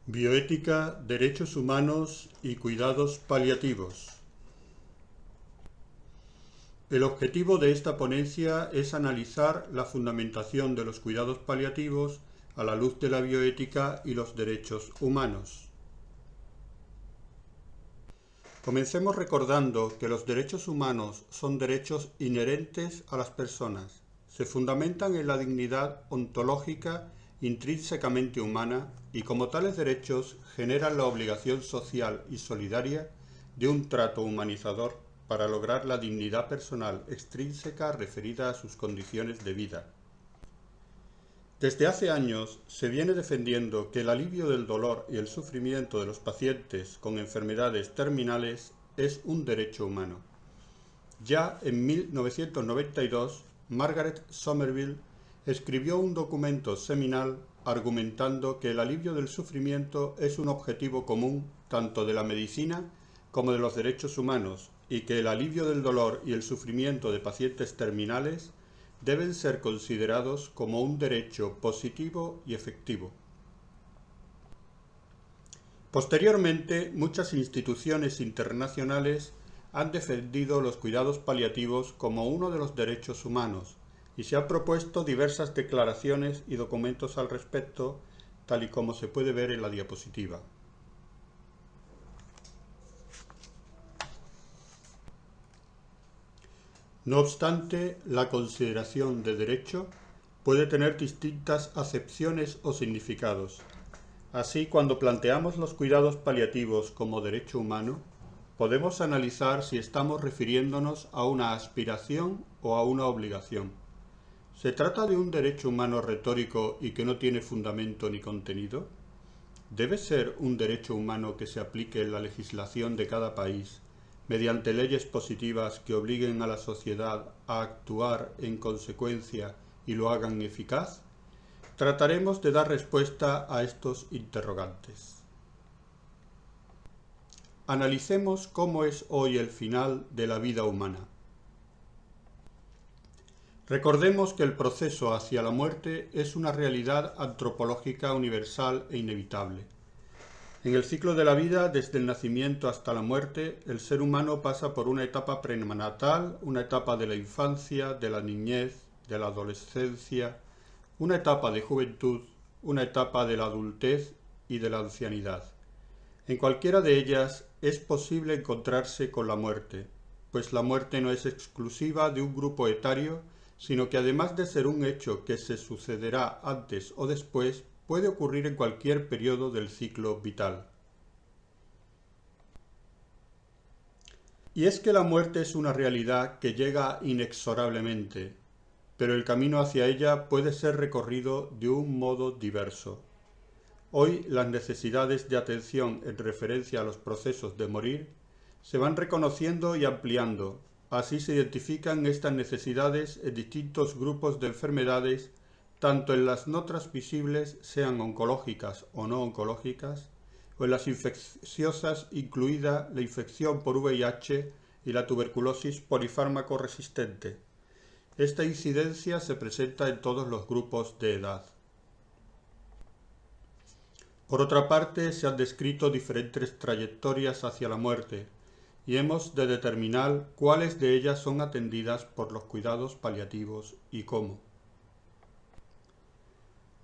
Bioética, derechos humanos y cuidados paliativos. El objetivo de esta ponencia es analizar la fundamentación de los cuidados paliativos a la luz de la bioética y los derechos humanos. Comencemos recordando que los derechos humanos son derechos inherentes a las personas. Se fundamentan en la dignidad ontológica intrínsecamente humana y como tales derechos generan la obligación social y solidaria de un trato humanizador para lograr la dignidad personal extrínseca referida a sus condiciones de vida. Desde hace años se viene defendiendo que el alivio del dolor y el sufrimiento de los pacientes con enfermedades terminales es un derecho humano. Ya en 1992, Margaret Somerville escribió un documento seminal argumentando que el alivio del sufrimiento es un objetivo común tanto de la medicina como de los derechos humanos y que el alivio del dolor y el sufrimiento de pacientes terminales deben ser considerados como un derecho positivo y efectivo. Posteriormente, muchas instituciones internacionales han defendido los cuidados paliativos como uno de los derechos humanos y se han propuesto diversas declaraciones y documentos al respecto, tal y como se puede ver en la diapositiva. No obstante, la consideración de derecho puede tener distintas acepciones o significados. Así, cuando planteamos los cuidados paliativos como derecho humano, podemos analizar si estamos refiriéndonos a una aspiración o a una obligación. ¿Se trata de un derecho humano retórico y que no tiene fundamento ni contenido? ¿Debe ser un derecho humano que se aplique en la legislación de cada país mediante leyes positivas que obliguen a la sociedad a actuar en consecuencia y lo hagan eficaz? Trataremos de dar respuesta a estos interrogantes. Analicemos cómo es hoy el final de la vida humana. Recordemos que el proceso hacia la muerte es una realidad antropológica universal e inevitable. En el ciclo de la vida, desde el nacimiento hasta la muerte, el ser humano pasa por una etapa prenatal, una etapa de la infancia, de la niñez, de la adolescencia, una etapa de juventud, una etapa de la adultez y de la ancianidad. En cualquiera de ellas es posible encontrarse con la muerte, pues la muerte no es exclusiva de un grupo etario, sino que además de ser un hecho que se sucederá antes o después, puede ocurrir en cualquier periodo del ciclo vital. Y es que la muerte es una realidad que llega inexorablemente, pero el camino hacia ella puede ser recorrido de un modo diverso. Hoy las necesidades de atención en referencia a los procesos de morir se van reconociendo y ampliando. Así se identifican estas necesidades en distintos grupos de enfermedades, tanto en las no transmisibles, sean oncológicas o no oncológicas, o en las infecciosas, incluida la infección por VIH y la tuberculosis polifármaco resistente. Esta incidencia se presenta en todos los grupos de edad. Por otra parte, se han descrito diferentes trayectorias hacia la muerte y hemos de determinar cuáles de ellas son atendidas por los cuidados paliativos y cómo.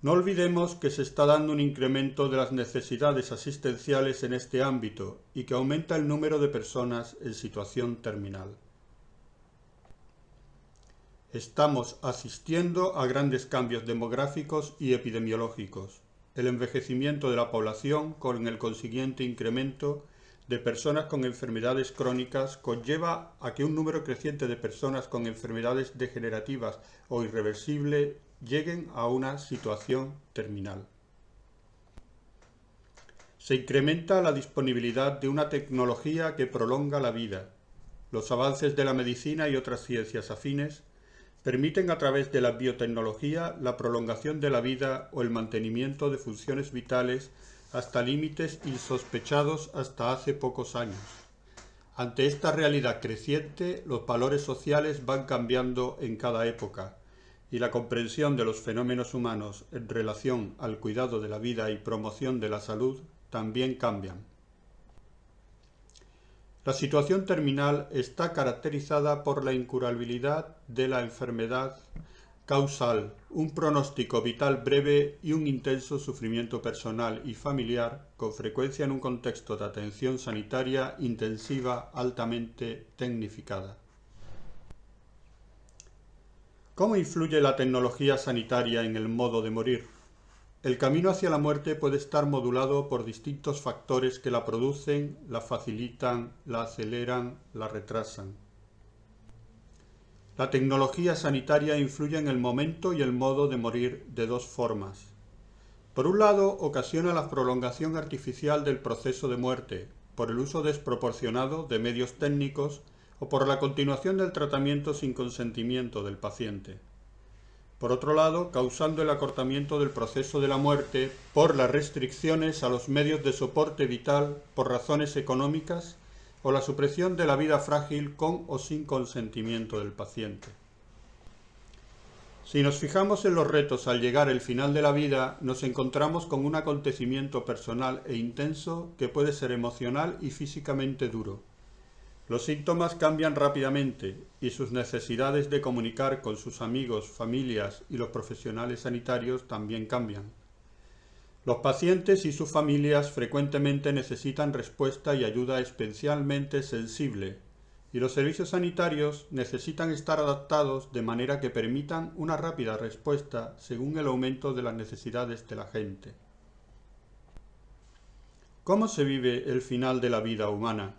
No olvidemos que se está dando un incremento de las necesidades asistenciales en este ámbito y que aumenta el número de personas en situación terminal. Estamos asistiendo a grandes cambios demográficos y epidemiológicos. El envejecimiento de la población, con el consiguiente incremento de personas con enfermedades crónicas, conlleva a que un número creciente de personas con enfermedades degenerativas o irreversibles lleguen a una situación terminal. Se incrementa la disponibilidad de una tecnología que prolonga la vida. Los avances de la medicina y otras ciencias afines permiten a través de la biotecnología la prolongación de la vida o el mantenimiento de funciones vitales hasta límites insospechados hasta hace pocos años. Ante esta realidad creciente, los valores sociales van cambiando en cada época y la comprensión de los fenómenos humanos en relación al cuidado de la vida y promoción de la salud también cambian. La situación terminal está caracterizada por la incurabilidad de la enfermedad causal, un pronóstico vital breve y un intenso sufrimiento personal y familiar, con frecuencia en un contexto de atención sanitaria intensiva altamente tecnificada. ¿Cómo influye la tecnología sanitaria en el modo de morir? El camino hacia la muerte puede estar modulado por distintos factores que la producen, la facilitan, la aceleran, la retrasan. La tecnología sanitaria influye en el momento y el modo de morir de dos formas. Por un lado, ocasiona la prolongación artificial del proceso de muerte, por el uso desproporcionado de medios técnicos o por la continuación del tratamiento sin consentimiento del paciente. Por otro lado, causando el acortamiento del proceso de la muerte por las restricciones a los medios de soporte vital por razones económicas o la supresión de la vida frágil con o sin consentimiento del paciente. Si nos fijamos en los retos al llegar al final de la vida, nos encontramos con un acontecimiento personal e intenso que puede ser emocional y físicamente duro. Los síntomas cambian rápidamente y sus necesidades de comunicar con sus amigos, familias y los profesionales sanitarios también cambian. Los pacientes y sus familias frecuentemente necesitan respuesta y ayuda especialmente sensible, y los servicios sanitarios necesitan estar adaptados de manera que permitan una rápida respuesta según el aumento de las necesidades de la gente. ¿Cómo se vive el final de la vida humana?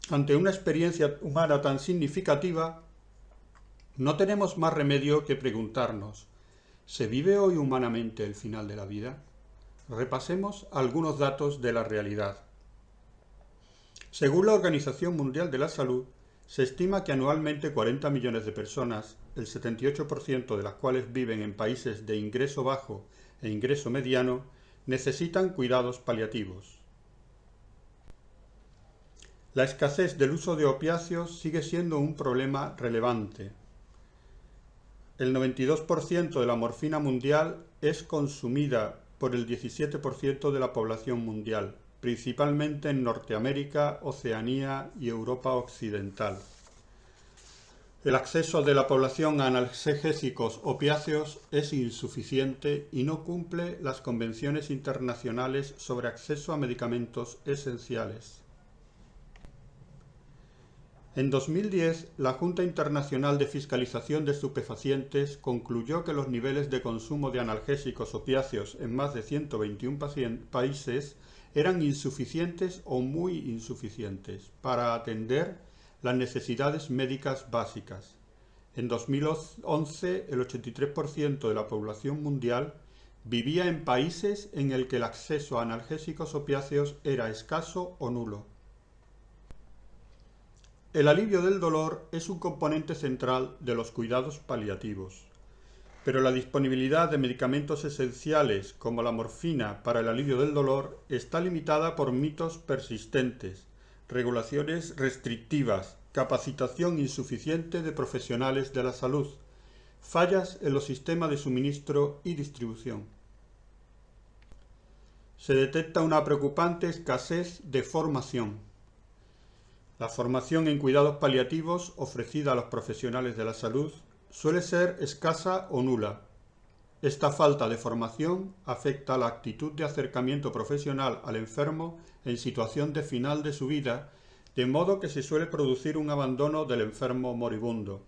Ante una experiencia humana tan significativa, no tenemos más remedio que preguntarnos, ¿se vive hoy humanamente el final de la vida? Repasemos algunos datos de la realidad. Según la Organización Mundial de la Salud, se estima que anualmente 40 millones de personas, el 78% de las cuales viven en países de ingreso bajo e ingreso mediano, necesitan cuidados paliativos. La escasez del uso de opiáceos sigue siendo un problema relevante. El 92% de la morfina mundial es consumida por el 17% de la población mundial, principalmente en Norteamérica, Oceanía y Europa Occidental. El acceso de la población a analgésicos opiáceos es insuficiente y no cumple las convenciones internacionales sobre acceso a medicamentos esenciales. En 2010, la Junta Internacional de Fiscalización de Estupefacientes concluyó que los niveles de consumo de analgésicos opiáceos en más de 121 países eran insuficientes o muy insuficientes para atender las necesidades médicas básicas. En 2011, el 83% de la población mundial vivía en países en el que el acceso a analgésicos opiáceos era escaso o nulo. El alivio del dolor es un componente central de los cuidados paliativos, pero la disponibilidad de medicamentos esenciales como la morfina para el alivio del dolor está limitada por mitos persistentes, regulaciones restrictivas, capacitación insuficiente de profesionales de la salud, fallas en los sistemas de suministro y distribución. Se detecta una preocupante escasez de formación. La formación en cuidados paliativos ofrecida a los profesionales de la salud suele ser escasa o nula. Esta falta de formación afecta a la actitud de acercamiento profesional al enfermo en situación de final de su vida, de modo que se suele producir un abandono del enfermo moribundo.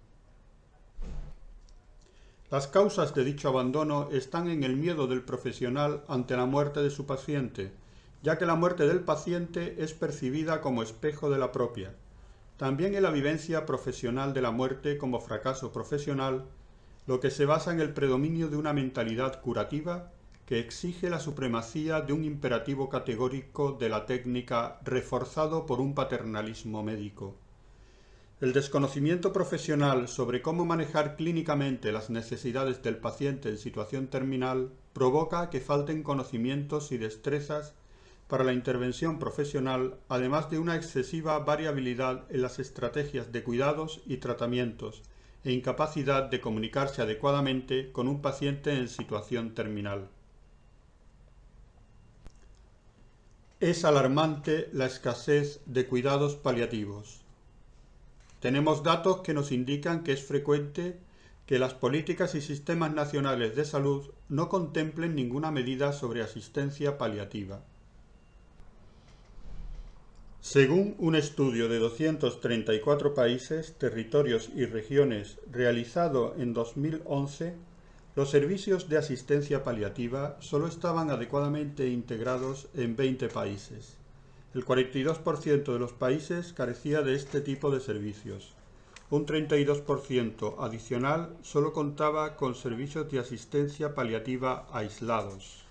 Las causas de dicho abandono están en el miedo del profesional ante la muerte de su paciente, ya que la muerte del paciente es percibida como espejo de la propia. También en la vivencia profesional de la muerte como fracaso profesional, lo que se basa en el predominio de una mentalidad curativa que exige la supremacía de un imperativo categórico de la técnica reforzado por un paternalismo médico. El desconocimiento profesional sobre cómo manejar clínicamente las necesidades del paciente en situación terminal provoca que falten conocimientos y destrezas para la intervención profesional, además de una excesiva variabilidad en las estrategias de cuidados y tratamientos, e incapacidad de comunicarse adecuadamente con un paciente en situación terminal. Es alarmante la escasez de cuidados paliativos. Tenemos datos que nos indican que es frecuente que las políticas y sistemas nacionales de salud no contemplen ninguna medida sobre asistencia paliativa. Según un estudio de 234 países, territorios y regiones realizado en 2011, los servicios de asistencia paliativa solo estaban adecuadamente integrados en 20 países. El 42% de los países carecía de este tipo de servicios. Un 32% adicional solo contaba con servicios de asistencia paliativa aislados.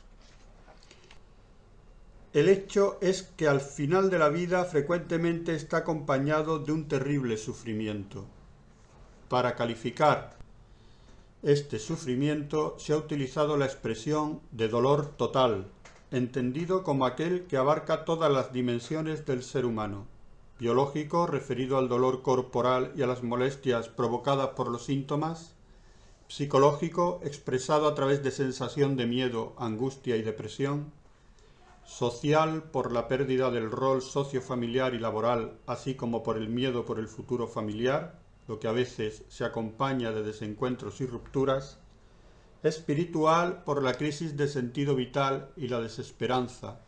El hecho es que al final de la vida frecuentemente está acompañado de un terrible sufrimiento. Para calificar este sufrimiento se ha utilizado la expresión de dolor total, entendido como aquel que abarca todas las dimensiones del ser humano: biológico, referido al dolor corporal y a las molestias provocadas por los síntomas; psicológico, expresado a través de sensación de miedo, angustia y depresión; social, por la pérdida del rol sociofamiliar y laboral, así como por el miedo por el futuro familiar, lo que a veces se acompaña de desencuentros y rupturas; espiritual, por la crisis de sentido vital y la desesperanza;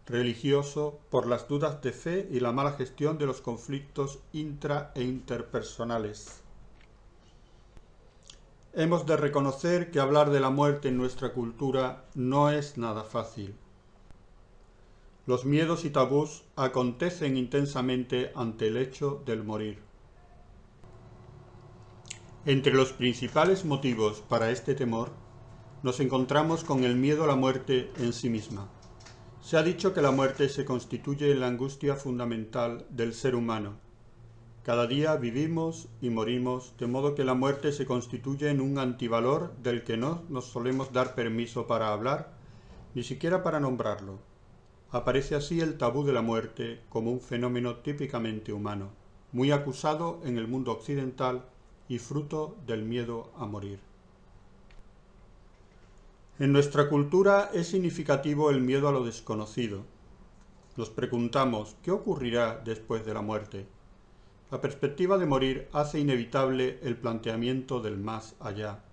religioso, por las dudas de fe y la mala gestión de los conflictos intra e interpersonales. Hemos de reconocer que hablar de la muerte en nuestra cultura no es nada fácil. Los miedos y tabús acontecen intensamente ante el hecho del morir. Entre los principales motivos para este temor nos encontramos con el miedo a la muerte en sí misma. Se ha dicho que la muerte se constituye en la angustia fundamental del ser humano. Cada día vivimos y morimos, de modo que la muerte se constituye en un antivalor del que no nos solemos dar permiso para hablar, ni siquiera para nombrarlo. Aparece así el tabú de la muerte como un fenómeno típicamente humano, muy acusado en el mundo occidental y fruto del miedo a morir. En nuestra cultura es significativo el miedo a lo desconocido. Nos preguntamos, ¿qué ocurrirá después de la muerte? La perspectiva de morir hace inevitable el planteamiento del más allá.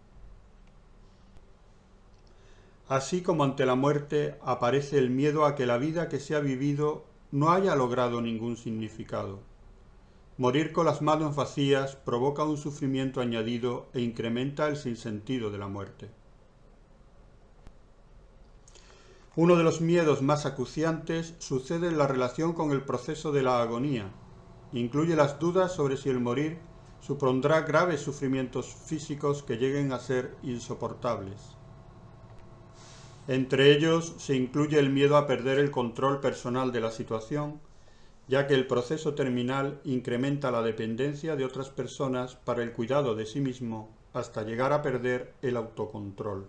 Así como ante la muerte aparece el miedo a que la vida que se ha vivido no haya logrado ningún significado. Morir con las manos vacías provoca un sufrimiento añadido e incrementa el sinsentido de la muerte. Uno de los miedos más acuciantes sucede en la relación con el proceso de la agonía. Incluye las dudas sobre si el morir supondrá graves sufrimientos físicos que lleguen a ser insoportables. Entre ellos se incluye el miedo a perder el control personal de la situación, ya que el proceso terminal incrementa la dependencia de otras personas para el cuidado de sí mismo hasta llegar a perder el autocontrol.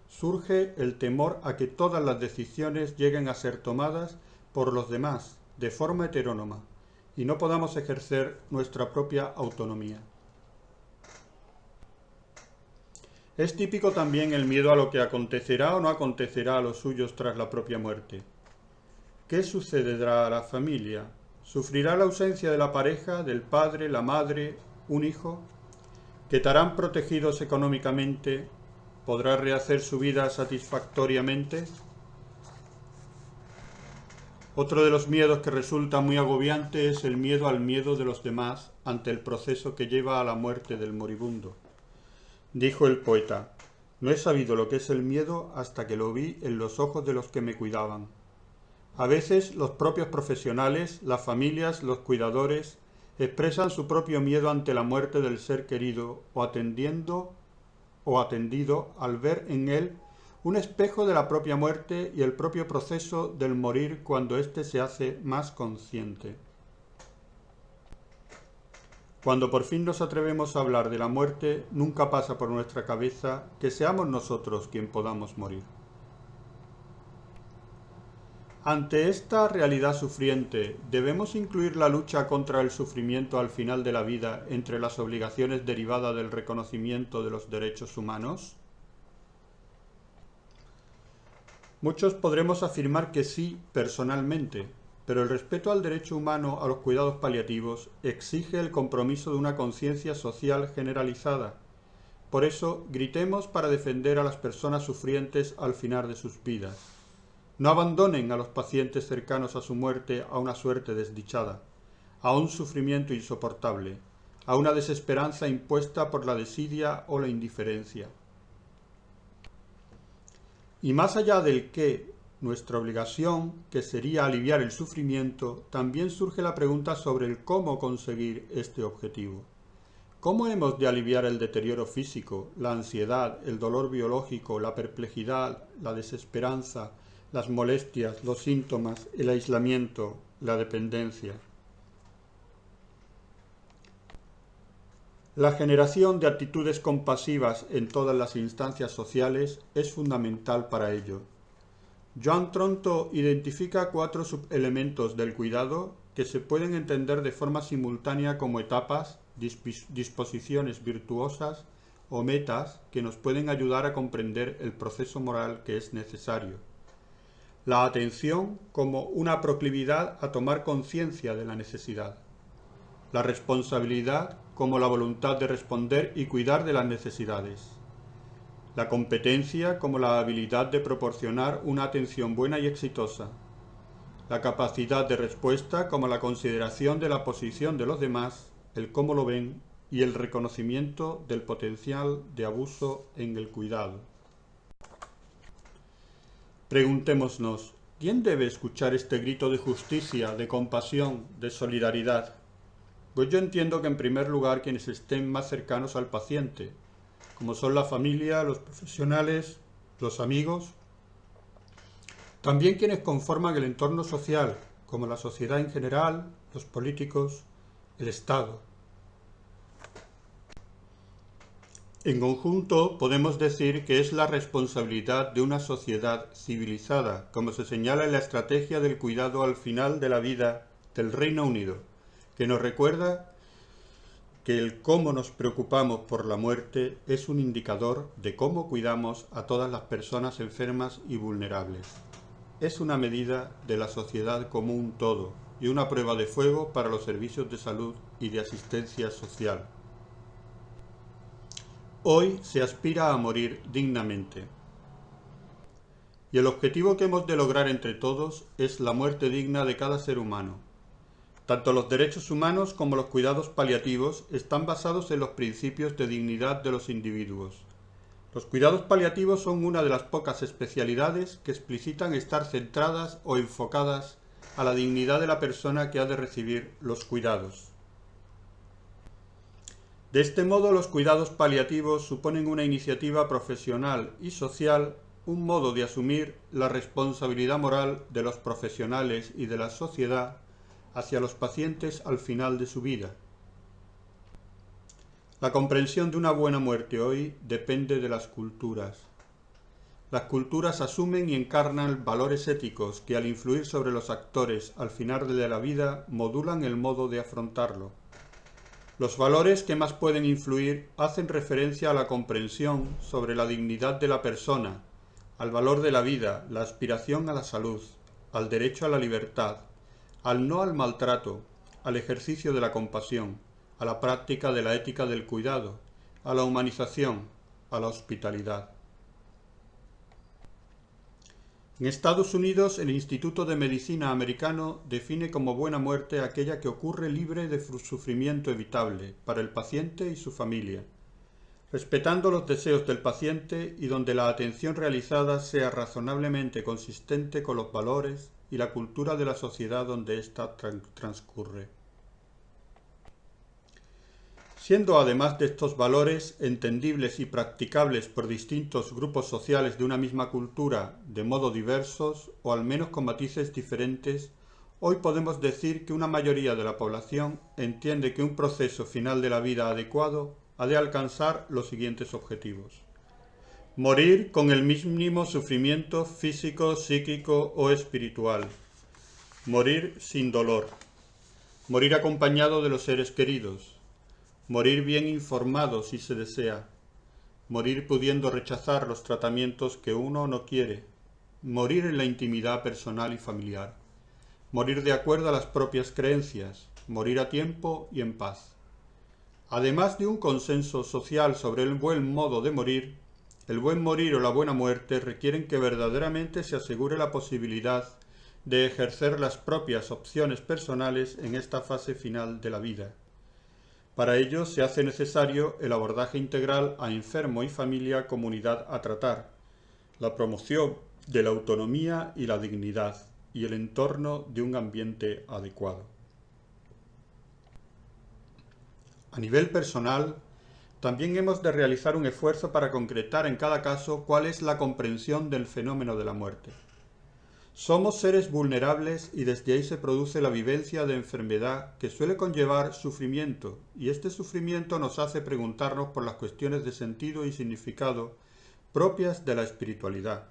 Surge el temor a que todas las decisiones lleguen a ser tomadas por los demás de forma heterónoma y no podamos ejercer nuestra propia autonomía. Es típico también el miedo a lo que acontecerá o no acontecerá a los suyos tras la propia muerte. ¿Qué sucederá a la familia? ¿Sufrirá la ausencia de la pareja, del padre, la madre, un hijo? ¿Quedarán protegidos económicamente? ¿Podrá rehacer su vida satisfactoriamente? Otro de los miedos que resulta muy agobiante es el miedo al miedo de los demás ante el proceso que lleva a la muerte del moribundo. Dijo el poeta: «No he sabido lo que es el miedo hasta que lo vi en los ojos de los que me cuidaban». A veces los propios profesionales, las familias, los cuidadores, expresan su propio miedo ante la muerte del ser querido o atendido al ver en él un espejo de la propia muerte y el propio proceso del morir cuando éste se hace más consciente. Cuando por fin nos atrevemos a hablar de la muerte, nunca pasa por nuestra cabeza que seamos nosotros quien podamos morir. Ante esta realidad sufriente, ¿debemos incluir la lucha contra el sufrimiento al final de la vida entre las obligaciones derivadas del reconocimiento de los derechos humanos? Muchos podremos afirmar que sí, personalmente, pero el respeto al derecho humano a los cuidados paliativos exige el compromiso de una conciencia social generalizada. Por eso, gritemos para defender a las personas sufrientes al final de sus vidas. No abandonen a los pacientes cercanos a su muerte a una suerte desdichada, a un sufrimiento insoportable, a una desesperanza impuesta por la desidia o la indiferencia. Y más allá del qué, nuestra obligación, que sería aliviar el sufrimiento, también surge la pregunta sobre el cómo conseguir este objetivo. ¿Cómo hemos de aliviar el deterioro físico, la ansiedad, el dolor biológico, la perplejidad, la desesperanza, las molestias, los síntomas, el aislamiento, la dependencia? La generación de actitudes compasivas en todas las instancias sociales es fundamental para ello. Joan Tronto identifica 4 subelementos del cuidado que se pueden entender de forma simultánea como etapas, disposiciones virtuosas o metas que nos pueden ayudar a comprender el proceso moral que es necesario. La atención como una proclividad a tomar conciencia de la necesidad. La responsabilidad como la voluntad de responder y cuidar de las necesidades. La competencia como la habilidad de proporcionar una atención buena y exitosa. La capacidad de respuesta como la consideración de la posición de los demás, el cómo lo ven y el reconocimiento del potencial de abuso en el cuidado. Preguntémonos, ¿quién debe escuchar este grito de justicia, de compasión, de solidaridad? Pues yo entiendo que en primer lugar quienes estén más cercanos al paciente, como son la familia, los profesionales, los amigos, también quienes conforman el entorno social, como la sociedad en general, los políticos, el Estado. En conjunto, podemos decir que es la responsabilidad de una sociedad civilizada, como se señala en la estrategia del cuidado al final de la vida del Reino Unido, que nos recuerda que el cómo nos preocupamos por la muerte es un indicador de cómo cuidamos a todas las personas enfermas y vulnerables. Es una medida de la sociedad como un todo y una prueba de fuego para los servicios de salud y de asistencia social. Hoy se aspira a morir dignamente. Y el objetivo que hemos de lograr entre todos es la muerte digna de cada ser humano. Tanto los derechos humanos como los cuidados paliativos están basados en los principios de dignidad de los individuos. Los cuidados paliativos son una de las pocas especialidades que explicitan estar centradas o enfocadas a la dignidad de la persona que ha de recibir los cuidados. De este modo, los cuidados paliativos suponen una iniciativa profesional y social, un modo de asumir la responsabilidad moral de los profesionales y de la sociedad hacia los pacientes al final de su vida. La comprensión de una buena muerte hoy depende de las culturas. Las culturas asumen y encarnan valores éticos que, al influir sobre los actores al final de la vida, modulan el modo de afrontarlo. Los valores que más pueden influir hacen referencia a la comprensión sobre la dignidad de la persona, al valor de la vida, la aspiración a la salud, al derecho a la libertad, al no al maltrato, al ejercicio de la compasión, a la práctica de la ética del cuidado, a la humanización, a la hospitalidad. En Estados Unidos, el Instituto de Medicina americano define como buena muerte aquella que ocurre libre de sufrimiento evitable para el paciente y su familia, respetando los deseos del paciente y donde la atención realizada sea razonablemente consistente con los valores y la cultura de la sociedad donde ésta transcurre. Siendo además de estos valores entendibles y practicables por distintos grupos sociales de una misma cultura de modo diversos o al menos con matices diferentes, hoy podemos decir que una mayoría de la población entiende que un proceso final de la vida adecuado ha de alcanzar los siguientes objetivos. Morir con el mínimo sufrimiento físico, psíquico o espiritual. Morir sin dolor. Morir acompañado de los seres queridos. Morir bien informado si se desea. Morir pudiendo rechazar los tratamientos que uno no quiere. Morir en la intimidad personal y familiar. Morir de acuerdo a las propias creencias. Morir a tiempo y en paz. Además de un consenso social sobre el buen modo de morir, el buen morir o la buena muerte requieren que verdaderamente se asegure la posibilidad de ejercer las propias opciones personales en esta fase final de la vida. Para ello se hace necesario el abordaje integral a enfermo y familia comunidad a tratar, la promoción de la autonomía y la dignidad y el entorno de un ambiente adecuado. A nivel personal, también hemos de realizar un esfuerzo para concretar en cada caso cuál es la comprensión del fenómeno de la muerte. Somos seres vulnerables y desde ahí se produce la vivencia de enfermedad que suele conllevar sufrimiento, y este sufrimiento nos hace preguntarnos por las cuestiones de sentido y significado propias de la espiritualidad.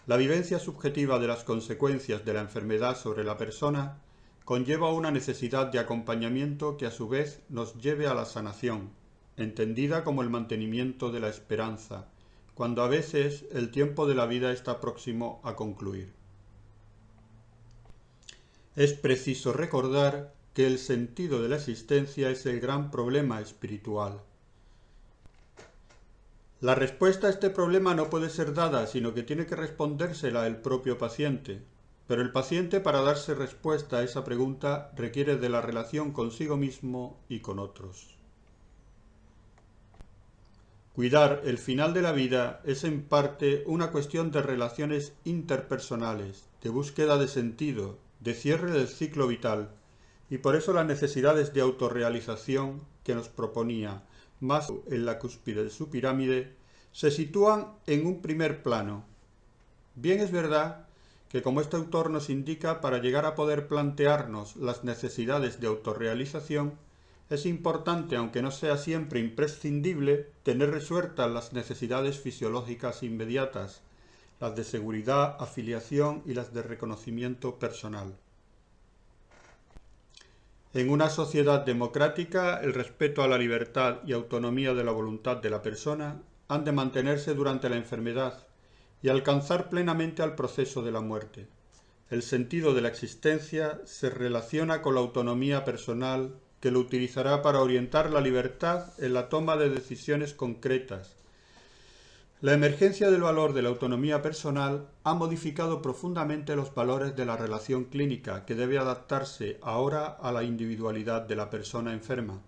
La vivencia subjetiva de las consecuencias de la enfermedad sobre la persona conlleva una necesidad de acompañamiento que a su vez nos lleve a la sanación, entendida como el mantenimiento de la esperanza, cuando a veces el tiempo de la vida está próximo a concluir. Es preciso recordar que el sentido de la existencia es el gran problema espiritual. La respuesta a este problema no puede ser dada, sino que tiene que respondérsela el propio paciente. Pero el paciente, para darse respuesta a esa pregunta, requiere de la relación consigo mismo y con otros. Cuidar el final de la vida es en parte una cuestión de relaciones interpersonales, de búsqueda de sentido, de cierre del ciclo vital, y por eso las necesidades de autorrealización que nos proponía Maslow en la cúspide de su pirámide se sitúan en un primer plano. Bien es verdad que, como este autor nos indica, para llegar a poder plantearnos las necesidades de autorrealización, es importante, aunque no sea siempre imprescindible, tener resueltas las necesidades fisiológicas inmediatas, las de seguridad, afiliación y las de reconocimiento personal. En una sociedad democrática, el respeto a la libertad y autonomía de la voluntad de la persona han de mantenerse durante la enfermedad y alcanzar plenamente al proceso de la muerte. El sentido de la existencia se relaciona con la autonomía personal que lo utilizará para orientar la libertad en la toma de decisiones concretas. La emergencia del valor de la autonomía personal ha modificado profundamente los valores de la relación clínica, que debe adaptarse ahora a la individualidad de la persona enferma.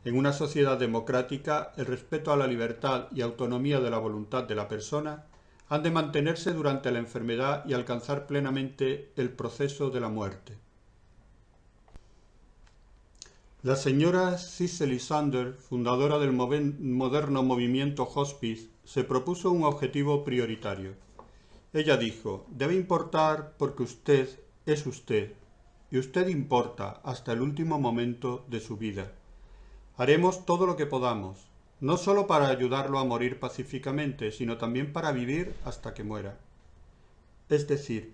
En una sociedad democrática, el respeto a la libertad y autonomía de la voluntad de la persona han de mantenerse durante la enfermedad y alcanzar plenamente el proceso de la muerte. La señora Cicely Saunders, fundadora del moderno movimiento Hospice, se propuso un objetivo prioritario. Ella dijo: debe importar porque usted es usted, y usted importa hasta el último momento de su vida. Haremos todo lo que podamos, no solo para ayudarlo a morir pacíficamente, sino también para vivir hasta que muera. Es decir,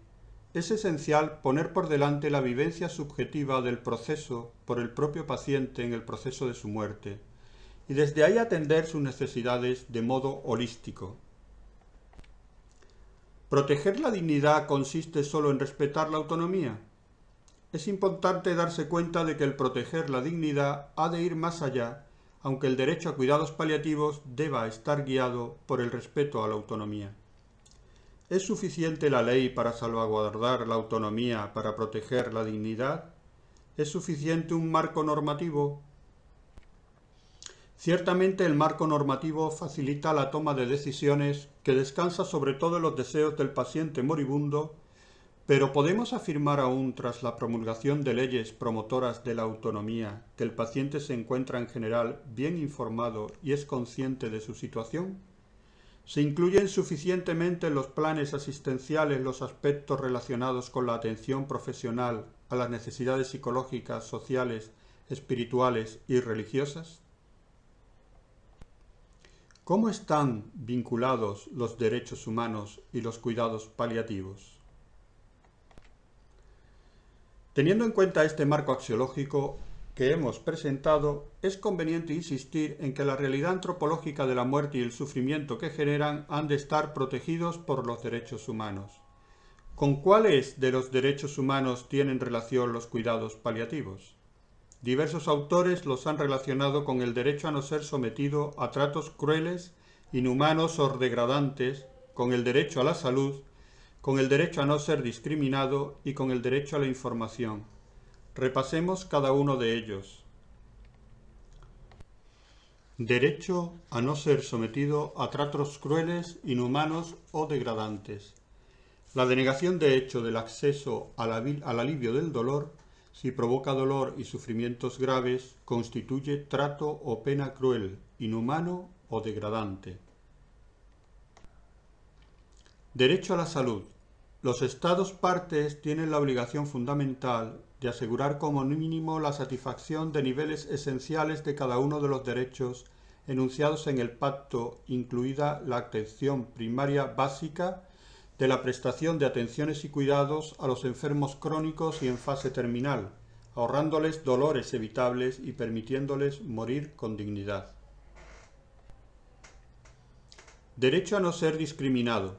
es esencial poner por delante la vivencia subjetiva del proceso por el propio paciente en el proceso de su muerte, y desde ahí atender sus necesidades de modo holístico. ¿Proteger la dignidad consiste solo en respetar la autonomía? Es importante darse cuenta de que el proteger la dignidad ha de ir más allá, aunque el derecho a cuidados paliativos deba estar guiado por el respeto a la autonomía. ¿Es suficiente la ley para salvaguardar la autonomía, para proteger la dignidad? ¿Es suficiente un marco normativo? Ciertamente el marco normativo facilita la toma de decisiones que descansa sobre todo en los deseos del paciente moribundo, pero ¿podemos afirmar aún, tras la promulgación de leyes promotoras de la autonomía, que el paciente se encuentra en general bien informado y es consciente de su situación? ¿Se incluyen suficientemente en los planes asistenciales los aspectos relacionados con la atención profesional a las necesidades psicológicas, sociales, espirituales y religiosas? ¿Cómo están vinculados los derechos humanos y los cuidados paliativos? Teniendo en cuenta este marco axiológico que hemos presentado, es conveniente insistir en que la realidad antropológica de la muerte y el sufrimiento que generan han de estar protegidos por los derechos humanos. ¿Con cuáles de los derechos humanos tienen relación los cuidados paliativos? Diversos autores los han relacionado con el derecho a no ser sometido a tratos crueles, inhumanos o degradantes, con el derecho a la salud, con el derecho a no ser discriminado y con el derecho a la información. Repasemos cada uno de ellos. Derecho a no ser sometido a tratos crueles, inhumanos o degradantes. La denegación de hecho del acceso al alivio del dolor, si provoca dolor y sufrimientos graves, constituye trato o pena cruel, inhumano o degradante. Derecho a la salud. Los Estados partes tienen la obligación fundamental de asegurar como mínimo la satisfacción de niveles esenciales de cada uno de los derechos enunciados en el pacto, incluida la atención primaria básica, de la prestación de atenciones y cuidados a los enfermos crónicos y en fase terminal, ahorrándoles dolores evitables y permitiéndoles morir con dignidad. Derecho a no ser discriminado.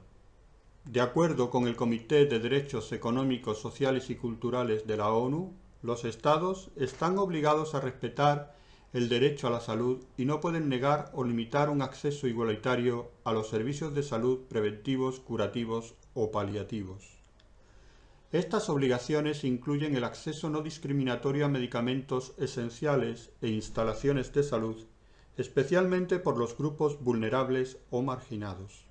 De acuerdo con el Comité de Derechos Económicos, Sociales y Culturales de la ONU, los Estados están obligados a respetar el derecho a la salud y no pueden negar o limitar un acceso igualitario a los servicios de salud preventivos, curativos o paliativos. Estas obligaciones incluyen el acceso no discriminatorio a medicamentos esenciales e instalaciones de salud, especialmente por los grupos vulnerables o marginados.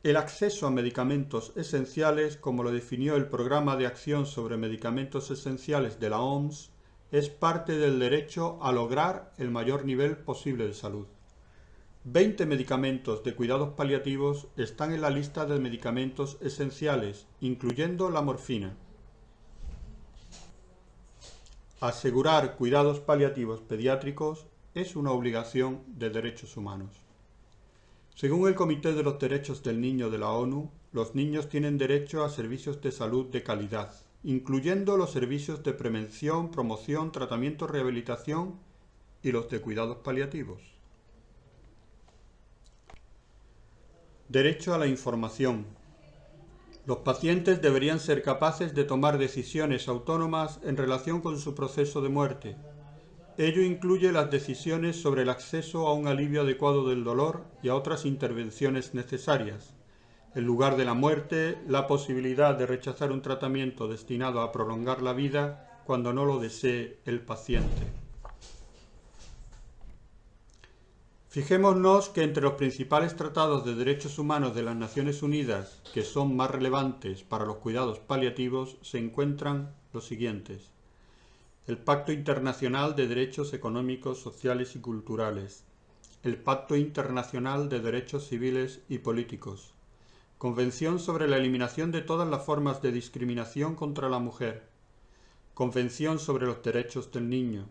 El acceso a medicamentos esenciales, como lo definió el Programa de Acción sobre Medicamentos Esenciales de la OMS, es parte del derecho a lograr el mayor nivel posible de salud. 20 medicamentos de cuidados paliativos están en la lista de medicamentos esenciales, incluyendo la morfina. Asegurar cuidados paliativos pediátricos es una obligación de derechos humanos. Según el Comité de los Derechos del Niño de la ONU, los niños tienen derecho a servicios de salud de calidad, incluyendo los servicios de prevención, promoción, tratamiento, rehabilitación y los de cuidados paliativos. Derecho a la información. Los pacientes deberían ser capaces de tomar decisiones autónomas en relación con su proceso de muerte. Ello incluye las decisiones sobre el acceso a un alivio adecuado del dolor y a otras intervenciones necesarias, el lugar de la muerte, la posibilidad de rechazar un tratamiento destinado a prolongar la vida cuando no lo desee el paciente. Fijémonos que entre los principales tratados de derechos humanos de las Naciones Unidas que son más relevantes para los cuidados paliativos se encuentran los siguientes: el Pacto Internacional de Derechos Económicos, Sociales y Culturales, el Pacto Internacional de Derechos Civiles y Políticos, Convención sobre la Eliminación de todas las formas de discriminación contra la mujer, Convención sobre los Derechos del Niño,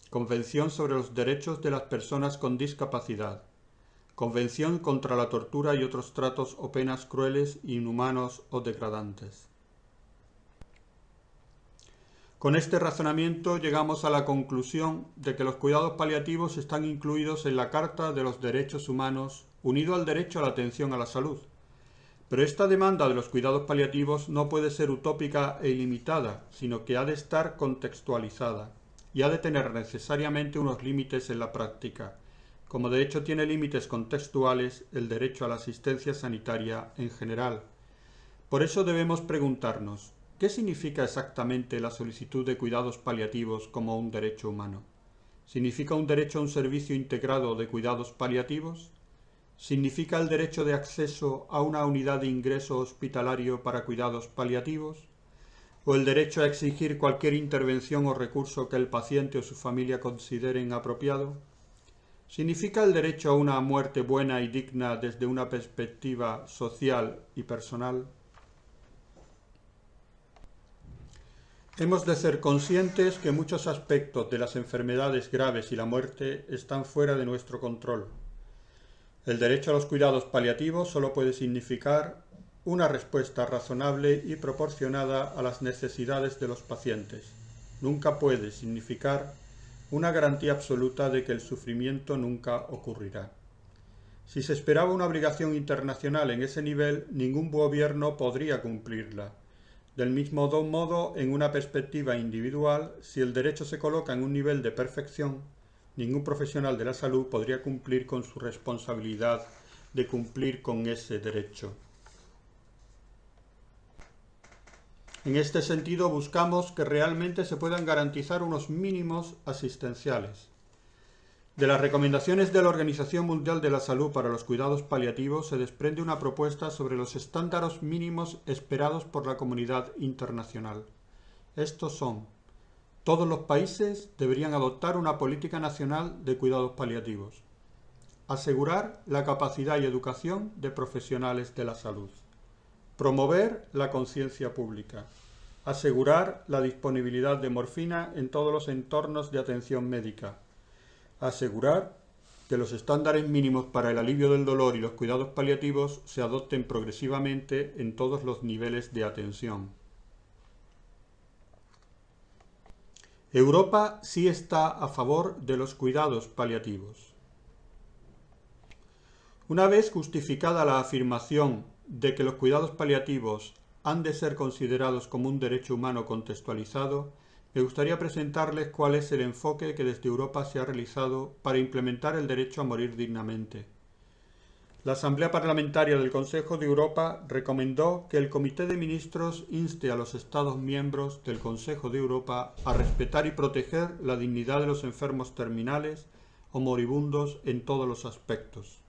Convención sobre los Derechos de las Personas con Discapacidad, Convención contra la tortura y otros tratos o penas crueles, inhumanos o degradantes. Con este razonamiento llegamos a la conclusión de que los cuidados paliativos están incluidos en la Carta de los Derechos Humanos, unido al derecho a la atención a la salud. Pero esta demanda de los cuidados paliativos no puede ser utópica e ilimitada, sino que ha de estar contextualizada y ha de tener necesariamente unos límites en la práctica, como de hecho tiene límites contextuales el derecho a la asistencia sanitaria en general. Por eso debemos preguntarnos: ¿qué significa exactamente la solicitud de cuidados paliativos como un derecho humano? ¿Significa un derecho a un servicio integrado de cuidados paliativos? ¿Significa el derecho de acceso a una unidad de ingreso hospitalario para cuidados paliativos? ¿O el derecho a exigir cualquier intervención o recurso que el paciente o su familia consideren apropiado? ¿Significa el derecho a una muerte buena y digna desde una perspectiva social y personal? Hemos de ser conscientes que muchos aspectos de las enfermedades graves y la muerte están fuera de nuestro control. El derecho a los cuidados paliativos solo puede significar una respuesta razonable y proporcionada a las necesidades de los pacientes. Nunca puede significar una garantía absoluta de que el sufrimiento nunca ocurrirá. Si se esperaba una obligación internacional en ese nivel, ningún gobierno podría cumplirla. Del mismo modo, en una perspectiva individual, si el derecho se coloca en un nivel de perfección, ningún profesional de la salud podría cumplir con su responsabilidad de cumplir con ese derecho. En este sentido, buscamos que realmente se puedan garantizar unos mínimos asistenciales. De las recomendaciones de la Organización Mundial de la Salud para los cuidados paliativos se desprende una propuesta sobre los estándares mínimos esperados por la comunidad internacional. Estos son: todos los países deberían adoptar una política nacional de cuidados paliativos. Asegurar la capacidad y educación de profesionales de la salud. Promover la conciencia pública. Asegurar la disponibilidad de morfina en todos los entornos de atención médica. Asegurar que los estándares mínimos para el alivio del dolor y los cuidados paliativos se adopten progresivamente en todos los niveles de atención. Europa sí está a favor de los cuidados paliativos. Una vez justificada la afirmación de que los cuidados paliativos han de ser considerados como un derecho humano contextualizado, me gustaría presentarles cuál es el enfoque que desde Europa se ha realizado para implementar el derecho a morir dignamente. La Asamblea Parlamentaria del Consejo de Europa recomendó que el Comité de Ministros inste a los Estados miembros del Consejo de Europa a respetar y proteger la dignidad de los enfermos terminales o moribundos en todos los aspectos.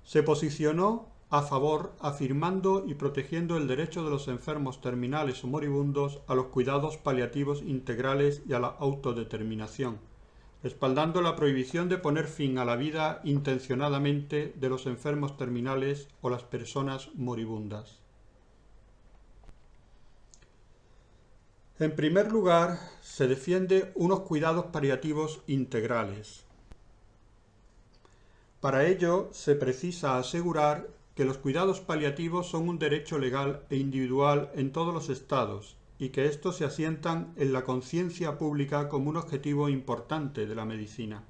Se posicionó a favor, afirmando y protegiendo el derecho de los enfermos terminales o moribundos a los cuidados paliativos integrales y a la autodeterminación, respaldando la prohibición de poner fin a la vida intencionadamente de los enfermos terminales o las personas moribundas. En primer lugar, se defiende unos cuidados paliativos integrales. Para ello, se precisa asegurar que los cuidados paliativos son un derecho legal e individual en todos los estados y que estos se asientan en la conciencia pública como un objetivo importante de la medicina.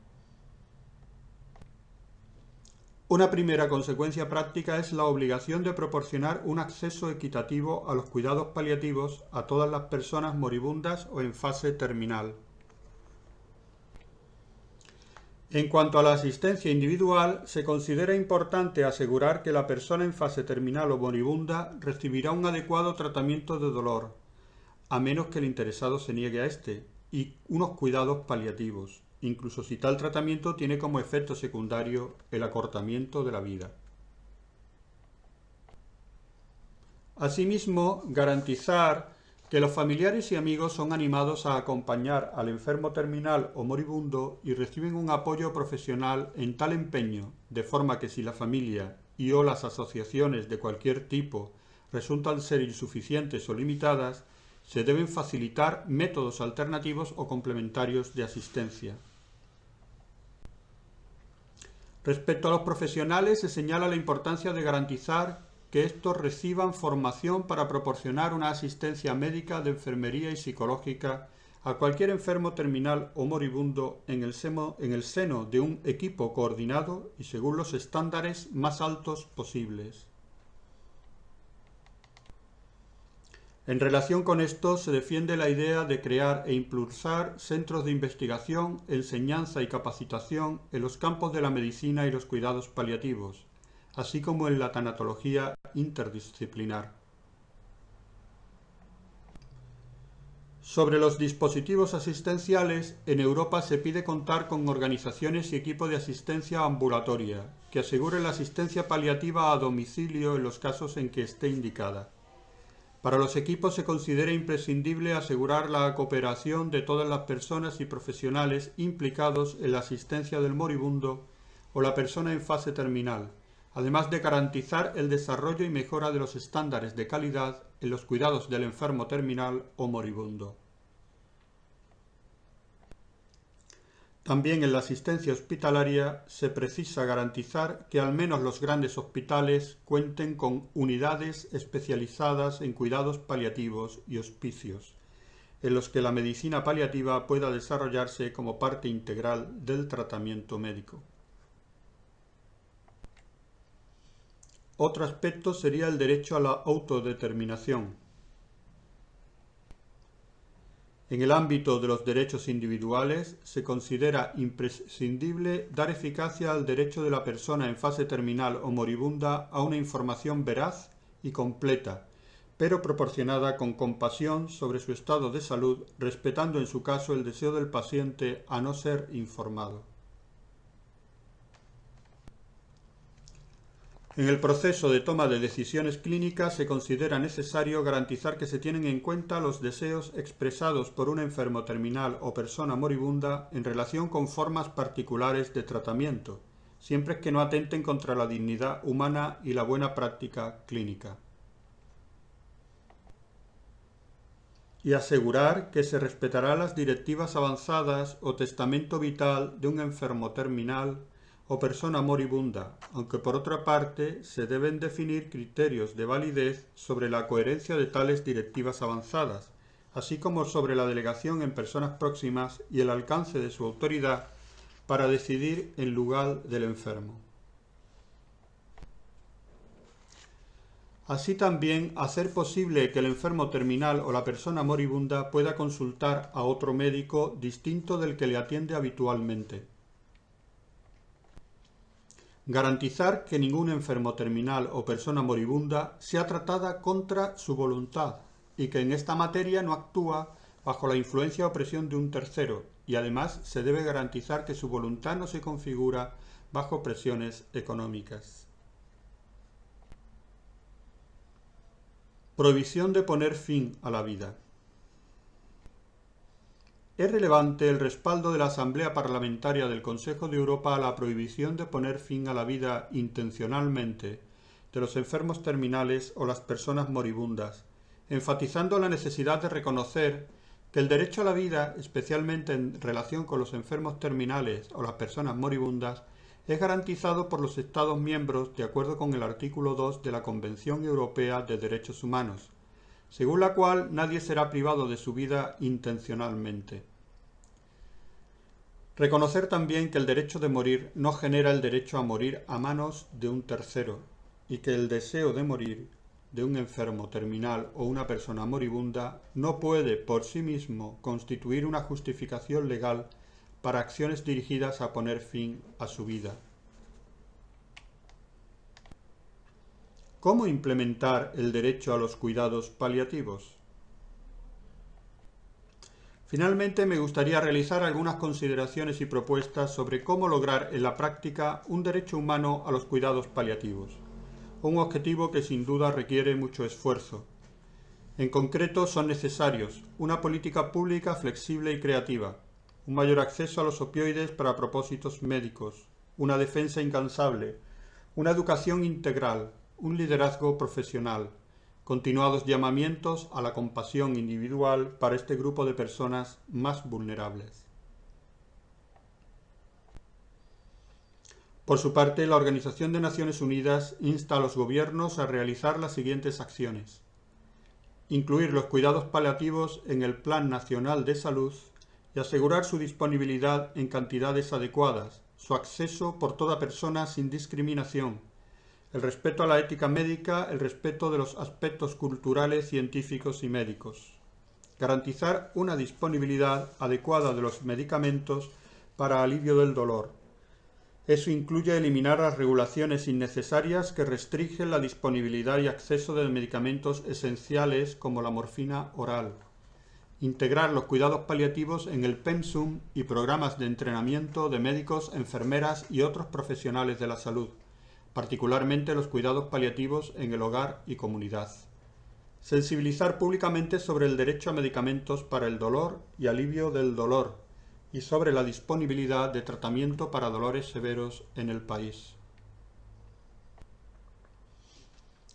Una primera consecuencia práctica es la obligación de proporcionar un acceso equitativo a los cuidados paliativos a todas las personas moribundas o en fase terminal. En cuanto a la asistencia individual, se considera importante asegurar que la persona en fase terminal o moribunda recibirá un adecuado tratamiento de dolor, a menos que el interesado se niegue a este, y unos cuidados paliativos, incluso si tal tratamiento tiene como efecto secundario el acortamiento de la vida. Asimismo, garantizar que los familiares y amigos son animados a acompañar al enfermo terminal o moribundo y reciben un apoyo profesional en tal empeño, de forma que si la familia y o las asociaciones de cualquier tipo resultan ser insuficientes o limitadas, se deben facilitar métodos alternativos o complementarios de asistencia. Respecto a los profesionales, se señala la importancia de garantizar que estos reciban formación para proporcionar una asistencia médica, de enfermería y psicológica a cualquier enfermo terminal o moribundo en el seno de un equipo coordinado y según los estándares más altos posibles. En relación con esto, se defiende la idea de crear e impulsar centros de investigación, enseñanza y capacitación en los campos de la medicina y los cuidados paliativos, así como en la tanatología interdisciplinar. Sobre los dispositivos asistenciales, en Europa se pide contar con organizaciones y equipos de asistencia ambulatoria, que aseguren la asistencia paliativa a domicilio en los casos en que esté indicada. Para los equipos se considera imprescindible asegurar la cooperación de todas las personas y profesionales implicados en la asistencia del moribundo o la persona en fase terminal, además de garantizar el desarrollo y mejora de los estándares de calidad en los cuidados del enfermo terminal o moribundo. También en la asistencia hospitalaria se precisa garantizar que al menos los grandes hospitales cuenten con unidades especializadas en cuidados paliativos y hospicios, en los que la medicina paliativa pueda desarrollarse como parte integral del tratamiento médico. Otro aspecto sería el derecho a la autodeterminación. En el ámbito de los derechos individuales, se considera imprescindible dar eficacia al derecho de la persona en fase terminal o moribunda a una información veraz y completa, pero proporcionada con compasión sobre su estado de salud, respetando en su caso el deseo del paciente a no ser informado. En el proceso de toma de decisiones clínicas se considera necesario garantizar que se tienen en cuenta los deseos expresados por un enfermo terminal o persona moribunda en relación con formas particulares de tratamiento, siempre que no atenten contra la dignidad humana y la buena práctica clínica. Y asegurar que se respetarán las directivas avanzadas o testamento vital de un enfermo terminal o persona moribunda, aunque por otra parte se deben definir criterios de validez sobre la coherencia de tales directivas avanzadas, así como sobre la delegación en personas próximas y el alcance de su autoridad para decidir en lugar del enfermo. Así también hacer posible que el enfermo terminal o la persona moribunda pueda consultar a otro médico distinto del que le atiende habitualmente. Garantizar que ningún enfermo terminal o persona moribunda sea tratada contra su voluntad y que en esta materia no actúa bajo la influencia o presión de un tercero, y además se debe garantizar que su voluntad no se configura bajo presiones económicas. Prohibición de poner fin a la vida. Es relevante el respaldo de la Asamblea Parlamentaria del Consejo de Europa a la prohibición de poner fin a la vida intencionalmente de los enfermos terminales o las personas moribundas, enfatizando la necesidad de reconocer que el derecho a la vida, especialmente en relación con los enfermos terminales o las personas moribundas, es garantizado por los Estados miembros de acuerdo con el artículo 2 de la Convención Europea de Derechos Humanos, según la cual nadie será privado de su vida intencionalmente. Reconocer también que el derecho de morir no genera el derecho a morir a manos de un tercero, y que el deseo de morir de un enfermo terminal o una persona moribunda no puede por sí mismo constituir una justificación legal para acciones dirigidas a poner fin a su vida. ¿Cómo implementar el derecho a los cuidados paliativos? Finalmente, me gustaría realizar algunas consideraciones y propuestas sobre cómo lograr en la práctica un derecho humano a los cuidados paliativos, un objetivo que sin duda requiere mucho esfuerzo. En concreto, son necesarios una política pública flexible y creativa, un mayor acceso a los opioides para propósitos médicos, una defensa incansable, una educación integral, un liderazgo profesional, continuados llamamientos a la compasión individual para este grupo de personas más vulnerables. Por su parte, la Organización de Naciones Unidas insta a los gobiernos a realizar las siguientes acciones: incluir los cuidados paliativos en el Plan Nacional de Salud y asegurar su disponibilidad en cantidades adecuadas, su acceso por toda persona sin discriminación, el respeto a la ética médica, el respeto de los aspectos culturales, científicos y médicos. Garantizar una disponibilidad adecuada de los medicamentos para alivio del dolor. Eso incluye eliminar las regulaciones innecesarias que restringen la disponibilidad y acceso de medicamentos esenciales como la morfina oral. Integrar los cuidados paliativos en el pensum y programas de entrenamiento de médicos, enfermeras y otros profesionales de la salud, particularmente los cuidados paliativos en el hogar y comunidad. Sensibilizar públicamente sobre el derecho a medicamentos para el dolor y alivio del dolor y sobre la disponibilidad de tratamiento para dolores severos en el país.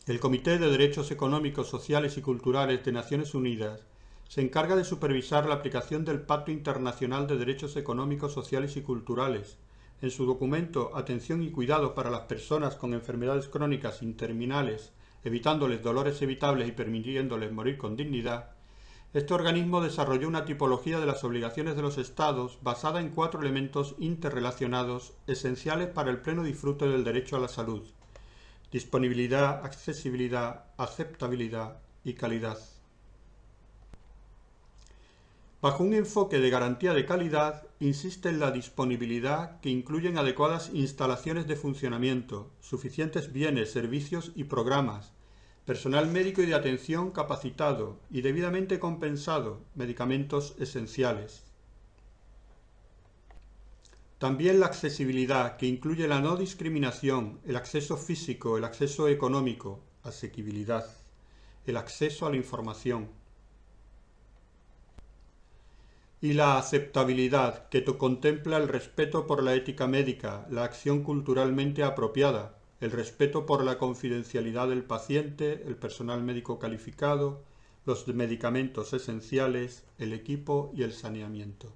El Comité de Derechos Económicos, Sociales y Culturales de Naciones Unidas se encarga de supervisar la aplicación del Pacto Internacional de Derechos Económicos, Sociales y Culturales. En su documento Atención y cuidado para las personas con enfermedades crónicas interminales, evitándoles dolores evitables y permitiéndoles morir con dignidad, este organismo desarrolló una tipología de las obligaciones de los Estados basada en 4 elementos interrelacionados esenciales para el pleno disfrute del derecho a la salud: disponibilidad, accesibilidad, aceptabilidad y calidad. Bajo un enfoque de garantía de calidad, insiste en la disponibilidad, que incluyen adecuadas instalaciones de funcionamiento, suficientes bienes, servicios y programas, personal médico y de atención capacitado y debidamente compensado, medicamentos esenciales. También la accesibilidad, que incluye la no discriminación, el acceso físico, el acceso económico, asequibilidad, el acceso a la información. Y la aceptabilidad, que contempla el respeto por la ética médica, la acción culturalmente apropiada, el respeto por la confidencialidad del paciente, el personal médico calificado, los medicamentos esenciales, el equipo y el saneamiento.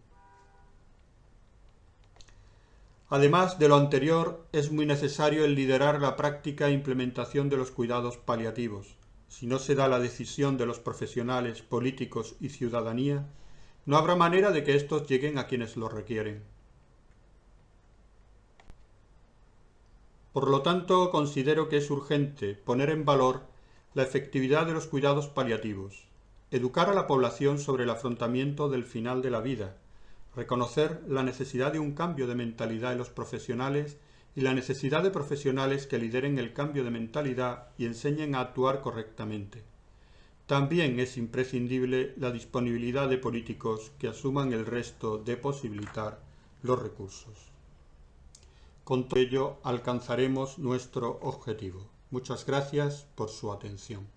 Además de lo anterior, es muy necesario el liderar la práctica e implementación de los cuidados paliativos. Si no se da la decisión de los profesionales, políticos y ciudadanía, no habrá manera de que estos lleguen a quienes los requieren. Por lo tanto, considero que es urgente poner en valor la efectividad de los cuidados paliativos, educar a la población sobre el afrontamiento del final de la vida, reconocer la necesidad de un cambio de mentalidad en los profesionales y la necesidad de profesionales que lideren el cambio de mentalidad y enseñen a actuar correctamente. También es imprescindible la disponibilidad de políticos que asuman el resto de posibilitar los recursos. Con todo ello alcanzaremos nuestro objetivo. Muchas gracias por su atención.